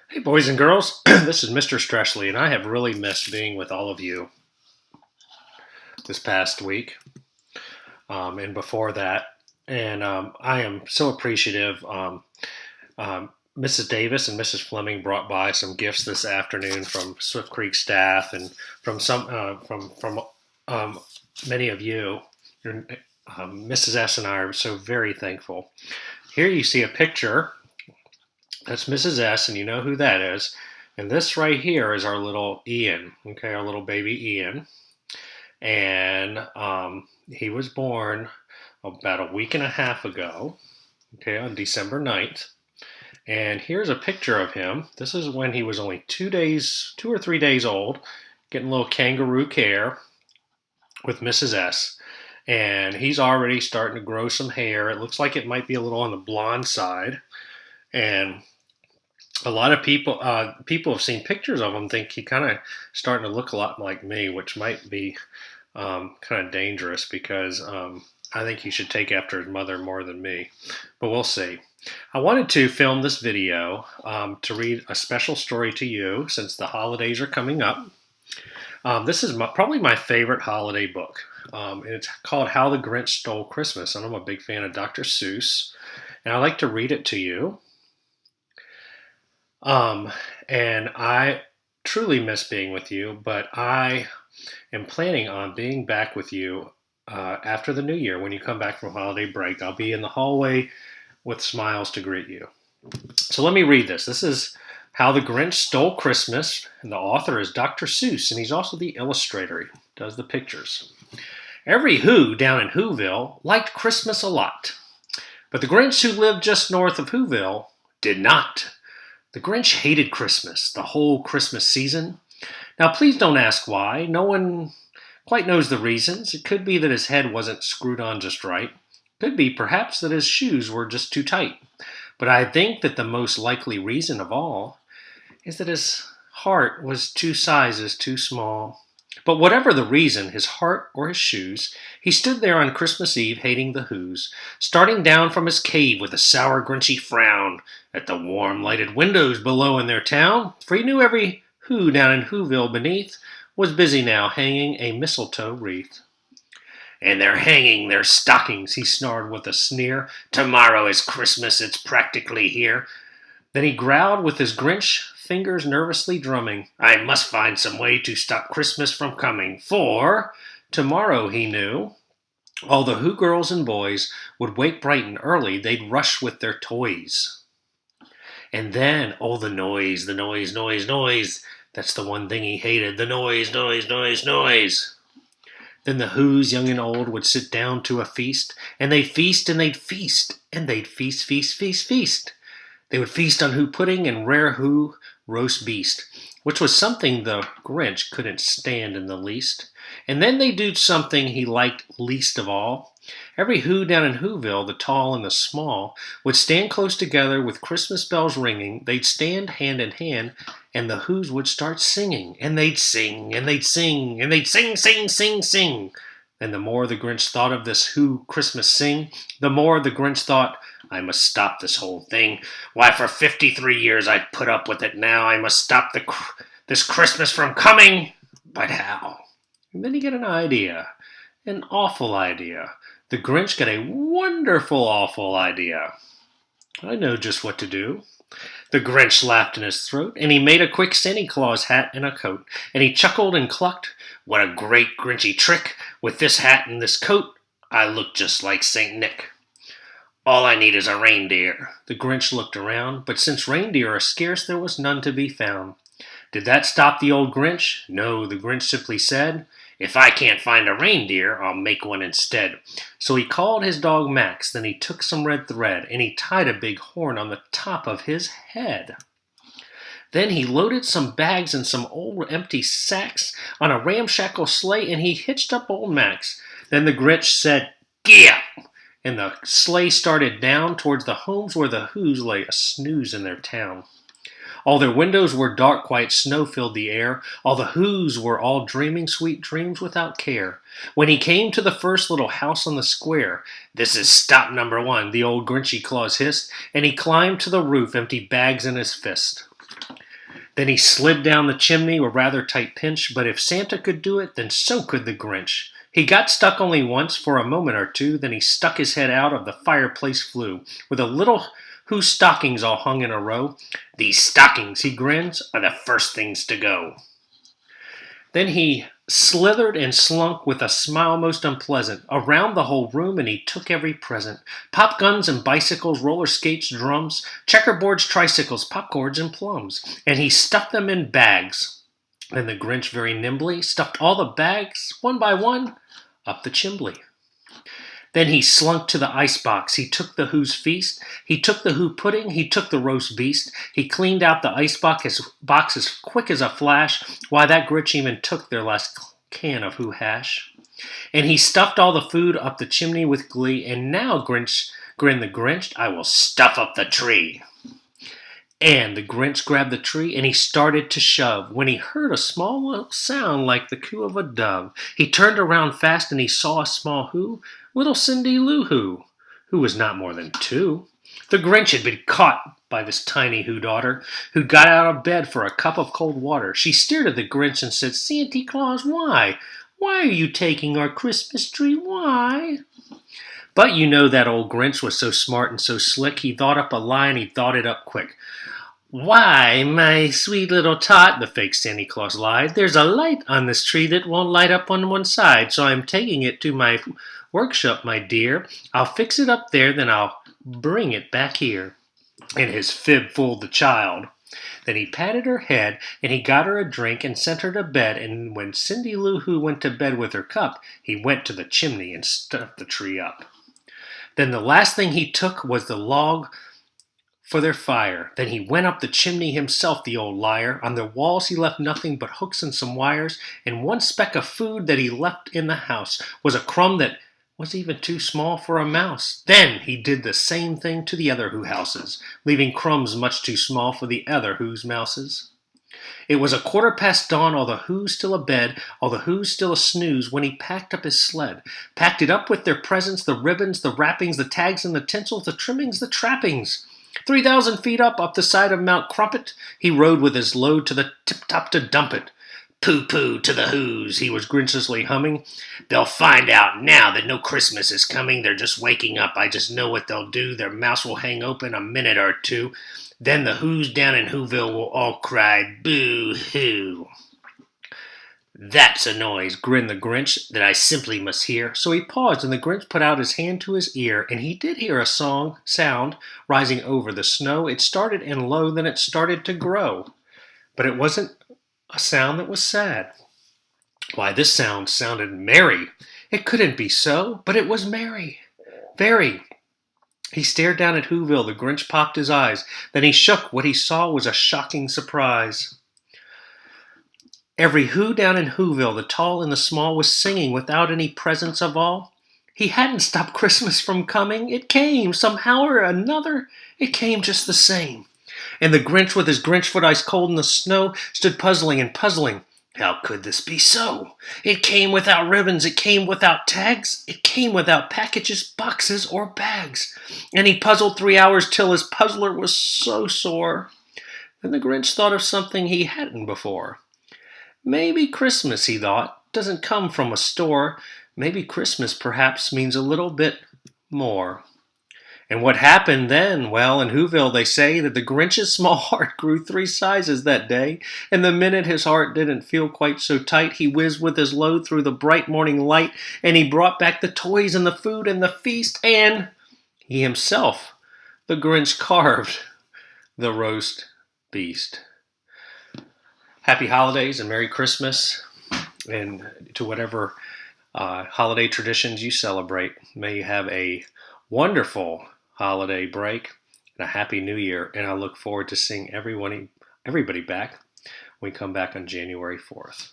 Hey, boys and girls, this is Mr. Stressley, and I have really missed being with all of you this past week and before that. And I am so appreciative. Mrs. Davis and Mrs. Fleming brought by some gifts this afternoon from Swift Creek staff and from um, many of you. Mrs. S and I are so very thankful. Here you see a picture. That's Mrs. S, and you know who that is. And this right here is our little Ian, okay, our little baby Ian. And he was born about a week and a half ago, okay, on December 9th. And here's a picture of him. This is when he was only 2 or 3 days old, getting a little kangaroo care with Mrs. S. And he's already starting to grow some hair. It looks like it might be a little on the blonde side. And a lot of people have seen pictures of him, think he kind of starting to look a lot like me, which might be kind of dangerous because I think he should take after his mother more than me, but we'll see. I wanted to film this video to read a special story to you since the holidays are coming up. This is probably my favorite holiday book, and it's called How the Grinch Stole Christmas, and I'm a big fan of Dr. Seuss, and I like to read it to you. And I truly miss being with you, but I am planning on being back with you after the new year when you come back from holiday break. I'll be in the hallway with smiles to greet you. So let me read this. This is How the Grinch Stole Christmas, and the author is Dr. Seuss, and he's also the illustrator. He does the pictures. Every Who down in Whoville liked Christmas a lot, but the Grinch who lived just north of Whoville did not. The Grinch hated Christmas, the whole Christmas season. Now, please don't ask why. No one quite knows the reasons. It could be that his head wasn't screwed on just right. Could be, perhaps, that his shoes were just too tight. But I think that the most likely reason of all is that his heart was 2 sizes too small. But whatever the reason, his heart or his shoes, he stood there on Christmas Eve hating the Whos, starting down from his cave with a sour, grinchy frown at the warm, lighted windows below in their town, for he knew every Who down in Whoville beneath was busy now hanging a mistletoe wreath. And they're hanging their stockings, he snarled with a sneer. Tomorrow is Christmas, it's practically here. Then he growled with his Grinch fingers nervously drumming. I must find some way to stop Christmas from coming, for tomorrow, he knew, all the Who girls and boys would wake bright and early. They'd rush with their toys. And then, oh, the noise, noise, noise. That's the one thing he hated, the noise, noise, noise, noise. Then the Whos, young and old, would sit down to a feast, and they'd feast, and they'd feast, and they'd feast, feast, feast, feast. They would feast on Who pudding and rare Who roast beast, which was something the Grinch couldn't stand in the least. And then they'd do something he liked least of all. Every Who down in Whoville, the tall and the small, would stand close together with Christmas bells ringing. They'd stand hand in hand, and the Whos would start singing. And they'd sing, and they'd sing, and they'd sing, sing, sing, sing. And the more the Grinch thought of this Who Christmas sing, the more the Grinch thought, I must stop this whole thing. Why, for 53 years I've put up with it now. I must stop this Christmas from coming. But how? And then you get an idea, an awful idea. The Grinch got a wonderful, awful idea. I know just what to do. The Grinch laughed in his throat, and he made a quick Santa Claus hat and a coat, and he chuckled and clucked, what a great Grinchy trick! With this hat and this coat, I look just like Saint Nick. All I need is a reindeer. The Grinch looked around, but since reindeer are scarce, there was none to be found. Did that stop the old Grinch? No, the Grinch simply said, if I can't find a reindeer, I'll make one instead. So he called his dog Max, then he took some red thread, and he tied a big horn on the top of his head. Then he loaded some bags and some old empty sacks on a ramshackle sleigh, and he hitched up old Max. Then the Grinch said, Gee up! And the sleigh started down towards the homes where the Whos lay a snooze in their town. All their windows were dark, quiet snow filled the air. All the Whos were all dreaming sweet dreams without care. When he came to the first little house on the square, this is stop number 1, the old Grinchy Claus hissed, and he climbed to the roof, empty bags in his fist. Then he slid down the chimney, a rather tight pinch, but if Santa could do it, then so could the Grinch. He got stuck only once for a moment or two, then he stuck his head out of the fireplace flue, with a little whose stockings all hung in a row. "These stockings," he grins, "are the first things to go." Then he slithered and slunk with a smile most unpleasant around the whole room, and he took every present: pop guns and bicycles, roller skates, drums, checkerboards, tricycles, popcorns, and plums. And he stuffed them in bags. Then the Grinch very nimbly stuffed all the bags, one by one, up the chimbley. Then he slunk to the icebox. He took the Who's feast. He took the Who pudding. He took the roast beast. He cleaned out the icebox as quick as a flash. Why, that Grinch even took their last can of Who hash. And he stuffed all the food up the chimney with glee. And now, Grinch, grinned the Grinch, I will stuff up the tree. And the Grinch grabbed the tree and he started to shove, when he heard a small little sound like the coo of a dove. He turned around fast and he saw a small Who, little Cindy Lou who was not more than 2. The Grinch had been caught by this tiny Who daughter, who got out of bed for a cup of cold water. She stared at the Grinch and said, "Santa Claus, why? Why are you taking our Christmas tree? Why?" But you know that old Grinch was so smart and so slick, he thought up a lie and he thought it up quick. "Why, my sweet little tot," the fake Santa Claus lied, "there's a light on this tree that won't light up on one side, so I'm taking it to my workshop, my dear. I'll fix it up there, then I'll bring it back here." And his fib fooled the child. Then he patted her head, and he got her a drink and sent her to bed, and when Cindy Lou Who went to bed with her cup, he went to the chimney and stuffed the tree up. Then the last thing he took was the log for their fire. Then he went up the chimney himself, the old liar. On the walls he left nothing but hooks and some wires, and one speck of food that he left in the house was a crumb that was even too small for a mouse. Then he did the same thing to the other Who houses, leaving crumbs much too small for the other Who's mouses. It was 1/4 past dawn, all the Who's still abed, all the Who's still a snooze, when he packed up his sled. Packed it up with their presents, the ribbons, the wrappings, the tags and the tinsel, the trimmings, the trappings. 3,000 feet up the side of Mount Crumpet, he rode with his load to the tip-top to dump it. "Pooh-pooh to the Who's," he was grinchiously humming. "They'll find out now that no Christmas is coming. They're just waking up. I just know what they'll do. Their mouths will hang open a minute or two. Then the Who's down in Whoville will all cry, boo-hoo." "That's a noise," grinned the Grinch, "that I simply must hear." So he paused, and the Grinch put out his hand to his ear, and he did hear a sound rising over the snow. It started in low, then it started to grow. But it wasn't a sound that was sad. Why, this sound sounded merry. It couldn't be so, but it was merry. Very. He stared down at Whoville. The Grinch popped his eyes. Then he shook. What he saw was a shocking surprise. Every Who down in Whoville, the tall and the small, was singing without any presents of all. He hadn't stopped Christmas from coming. It came, somehow or another. It came just the same. And the Grinch, with his Grinch foot ice cold in the snow, stood puzzling and puzzling. How could this be so? It came without ribbons, it came without tags, it came without packages, boxes, or bags. And he puzzled 3 hours till his puzzler was so sore. Then the Grinch thought of something he hadn't before. Maybe Christmas, he thought, doesn't come from a store. Maybe Christmas perhaps means a little bit more. And what happened then? Well, in Whoville they say that the Grinch's small heart grew 3 sizes that day, and the minute his heart didn't feel quite so tight, he whizzed with his load through the bright morning light, and he brought back the toys and the food and the feast, and he himself, the Grinch, carved the roast beast. Happy holidays and Merry Christmas, and to whatever holiday traditions you celebrate. May you have a wonderful holiday break and a happy new year, and I look forward to seeing everybody back when we come back on January 4th.